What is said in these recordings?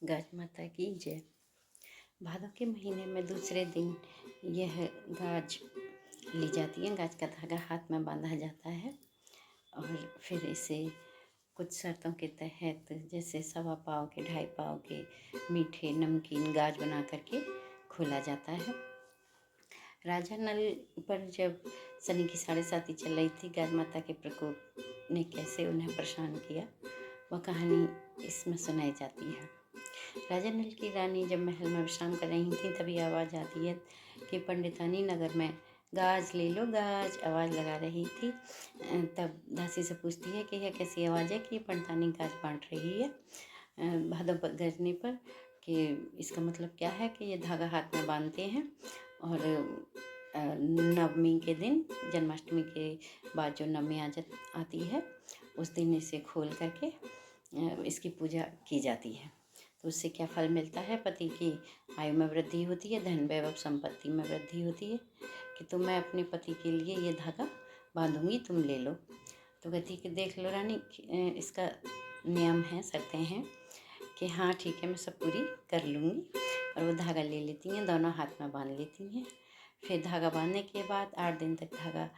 गाज माता की जय। भादों के महीने में दूसरे दिन यह गाज ली जाती है। गाज का धागा हाथ में बांधा जाता है और फिर इसे कुछ शर्तों के तहत, जैसे 1.25 पाव के 2.5 पाव के मीठे नमकीन गाज बना करके खोला जाता है। राजा नल पर जब शनि की 7.5 चल रही थी, गाज माता के प्रकोप ने कैसे उन्हें परेशान किया, वह कहानी इसमें सुनाई जाती है। राजा नल की रानी जब महल में विश्राम कर रही थी, तभी आवाज़ आती है कि पंडितानी नगर में गाज ले लो गाज आवाज़ लगा रही थी। तब दासी से पूछती है कि यह कैसी आवाज़ है कि पंडितानी गाज बांट रही है भादों पर गरजने पर, कि इसका मतलब क्या है कि ये धागा हाथ में बांधते हैं और नवमी के दिन, जन्माष्टमी के बाद जो नवमी आती है, उस दिन इसे खोल करके इसकी पूजा की जाती है। तो उससे क्या फल मिलता है? पति की आयु में वृद्धि होती है, धन वैभव संपत्ति में वृद्धि होती है। कि मैं अपने पति के लिए ये धागा बांधूंगी, तुम ले लो। तो कहती कि देख लो रानी, इसका नियम है, शर्तें हैं कि हाँ ठीक है, मैं सब पूरी कर लूँगी। और वो धागा ले लेती हैं, दोनों हाथ में बांध लेती हैं। फिर धागा बांधने के बाद 8 दिन तक धागा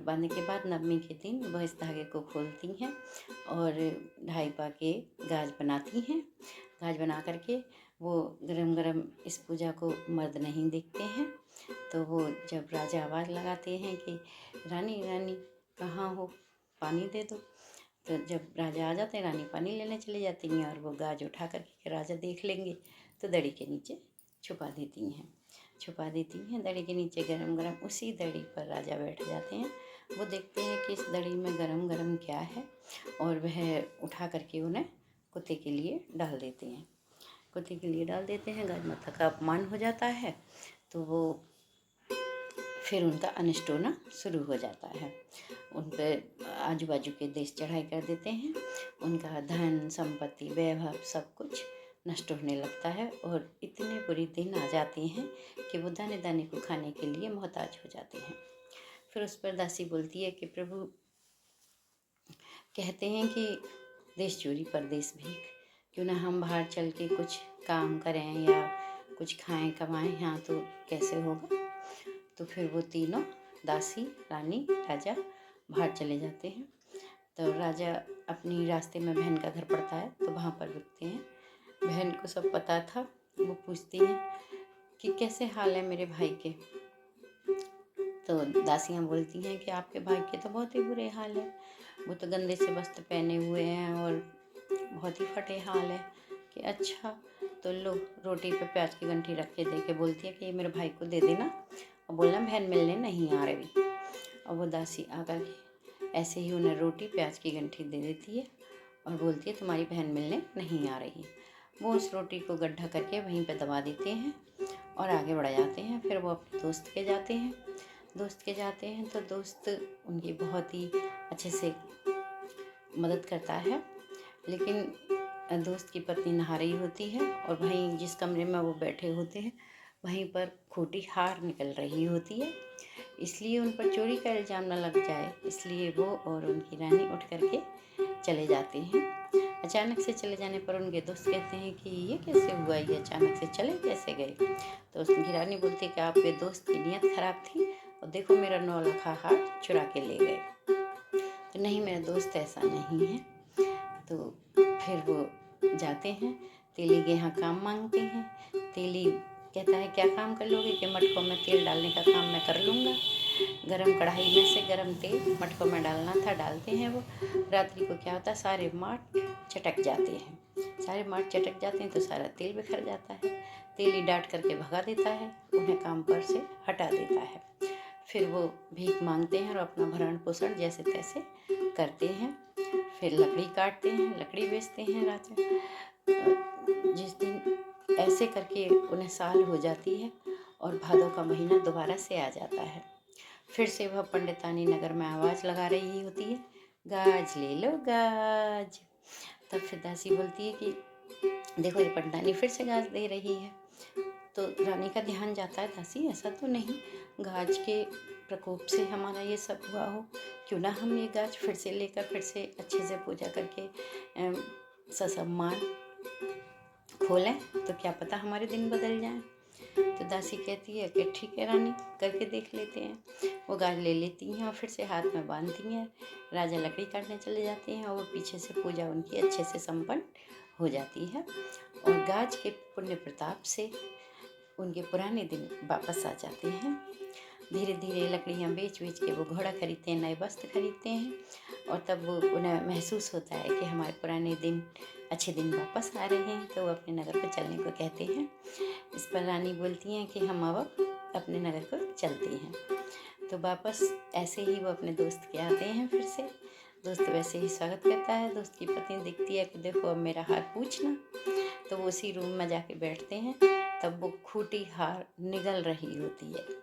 बांधने के बाद नवमी के दिन वह इस धागे को खोलती हैं और 2.5 पा के गाज बनाती हैं। गाज बना करके वो गरम गरम इस पूजा को मर्द नहीं देखते हैं। तो वो जब राजा आवाज़ लगाते हैं कि रानी रानी कहाँ हो, पानी दे दो, तो जब राजा आ जाते हैं, रानी पानी लेने चली जाती हैं और वो गाज उठा करके राजा देख लेंगे तो दड़ी के नीचे छुपा देती हैं दड़ी के नीचे गरम गरम। उसी दड़ी पर राजा बैठ जाते हैं। वो देखते हैं कि इस दड़ी में गरम गरम क्या है और वह उठा करके उन्हें कुत्ते के लिए डाल देते हैं। गाज माता का अपमान हो जाता है, तो वो फिर उनका अनिष्ट होना शुरू हो जाता है। उन पर आजू बाजू के देश चढ़ाई कर देते हैं। उनका धन संपत्ति वैभव सब कुछ नष्ट होने लगता है और इतने बुरे दिन आ जाते हैं कि वो दाने दाने को खाने के लिए मोहताज हो जाते हैं। फिर उस पर दासी बोलती है कि प्रभु कहते हैं कि देश चोरी परदेश भीख, क्यों ना हम बाहर चल के कुछ काम करें या कुछ खाएं कमाएं, यहाँ तो कैसे होगा। तो फिर वो तीनों, दासी, रानी, राजा, बाहर चले जाते हैं। तो राजा अपनी रास्ते में बहन का घर पड़ता है, तो वहाँ पर रुकते हैं। बहन को सब पता था। वो पूछती हैं कि कैसे हाल है मेरे भाई के। तो दासियाँ बोलती हैं कि आपके भाई के तो बहुत ही बुरे हाल है, वो तो गंदे से वस्त्र पहने हुए हैं और बहुत ही फटे हाल है। कि अच्छा, तो लो रोटी पे प्याज की गंठी रख के दे के बोलती है कि ये मेरे भाई को दे देना और बोलना बहन मिलने नहीं आ रही। और वो दासी आकर के ऐसे ही उन्हें रोटी प्याज की गंठी दे देती है और बोलती है तुम्हारी बहन मिलने नहीं आ रही है। वो उस रोटी को गड्ढा करके वहीं पे दबा देते हैं और आगे बढ़ जाते हैं। फिर वो अपने दोस्त के जाते हैं तो दोस्त उनकी बहुत ही अच्छे से मदद करता है। लेकिन दोस्त की पत्नी नहा रही होती है और वहीं जिस कमरे में वो बैठे होते हैं, वहीं पर खोटी हार निकल रही होती है। इसलिए उन पर चोरी का इल्ज़ाम न लग जाए, इसलिए वो और उनकी रानी उठ करके चले जाते हैं। अचानक से चले जाने पर उनके दोस्त कहते हैं कि ये कैसे हुआ, ये अचानक से चले कैसे गए। तो उनकी रानी बोलती है कि आपके दोस्त की नीयत खराब थी और देखो मेरा 9 लाख हार चुरा के ले गए। तो नहीं, मेरा दोस्त ऐसा नहीं है। तो फिर वो जाते हैं, तेली के यहाँ काम मांगते हैं। तेली कहता है क्या काम कर लोगे, कि मटकों में तेल डालने का काम मैं कर लूँगा। गरम कढ़ाई में से गरम तेल मटकों में डालना था, डालते हैं वो। रात्रि को क्या होता है, सारे माठ चटक जाते हैं तो सारा तेल बिखर जाता है। तेली डांट करके भगा देता है, उन्हें काम पर से हटा देता है। फिर वो भीख मांगते हैं और अपना भरण पोषण जैसे तैसे करते हैं। फिर लकड़ी काटते हैं, लकड़ी बेचते हैं राजा। जिस दिन ऐसे करके उन्हें साल हो जाती है और भादों का महीना दोबारा से आ जाता है। फिर से वह पंडितानी नगर में आवाज़ लगा रही होती है, गाज ले लो गाज। तब फिर दासी बोलती है कि देखो ये पंडितानी फिर से गाज दे रही है। तो रानी का ध्यान जाता है, दासी ऐसा तो नहीं, गाज के प्रकोप से हमारा ये सब हुआ हो, क्यों ना हम ये गाज फिर से लेकर फिर से अच्छे से पूजा करके ससम्मान खोलें तो क्या पता हमारे दिन बदल जाएं। तो दासी कहती है कि ठीक है रानी, करके देख लेते हैं। वो गाज ले लेती हैं और फिर से हाथ में बांधती हैं। राजा लकड़ी काटने चले जाते हैं और वो पीछे से पूजा उनकी अच्छे से संपन्न हो जाती है और गाज के पुण्य प्रताप से उनके पुराने दिन वापस आ जाते हैं। धीरे धीरे लकड़ियाँ बेच बेच के वो घोड़ा खरीदते हैं, नए वस्त्र खरीदते हैं और तब वो उन्हें महसूस होता है कि हमारे पुराने दिन, अच्छे दिन वापस आ रहे हैं। तो वो अपने नगर को चलने को कहते हैं। इस पर रानी बोलती हैं कि हम अब अपने नगर को चलते हैं। तो वापस ऐसे ही वो अपने दोस्त के आते हैं। फिर से दोस्त वैसे ही स्वागत करता है। दोस्त की पत्नी दिखती है कि देखो अब मेरा हार पूछना। तो वो उसी रूम में जाके बैठते हैं। तब वो खूटी हार निगल रही होती है।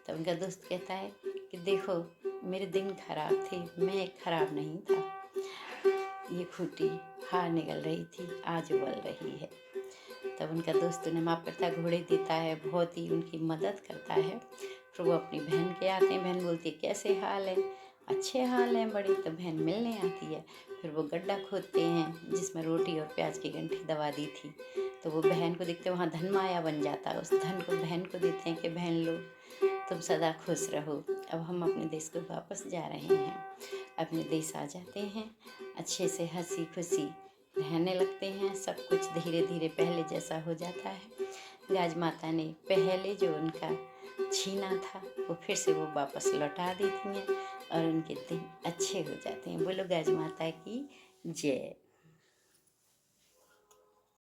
तब उनका दोस्त कहता है कि देखो मेरे दिन खराब थे, मैं खराब नहीं था, ये खूटी हार निगल रही थी, आज उबल रही है। तब उनका दोस्त उन्हें माफ़ करता है, घोड़े देता है, बहुत ही उनकी मदद करता है। फिर वो अपनी बहन के आते हैं। बहन बोलती है कैसे हाल है? अच्छे हाल हैं बड़ी। तो बहन मिलने आती है। फिर वो गड्ढा खोदते हैं जिसमें रोटी और प्याज की गंठी दबा दी थी। तो वो बहन को देखते वहाँ धन माया बन जाता है। उस धन को बहन को देते हैं कि बहन लो, तुम सदा खुश रहो। अब हम अपने देश को वापस जा रहे हैं। अपने देश आ जाते हैं, अच्छे से हंसी खुशी रहने लगते हैं। सब कुछ धीरे धीरे पहले जैसा हो जाता है। गाज माता ने पहले जो उनका छीना था वो फिर से वो वापस लौटा देती हैं और उनके दिन अच्छे हो जाते हैं। बोलो गाज माता की जय।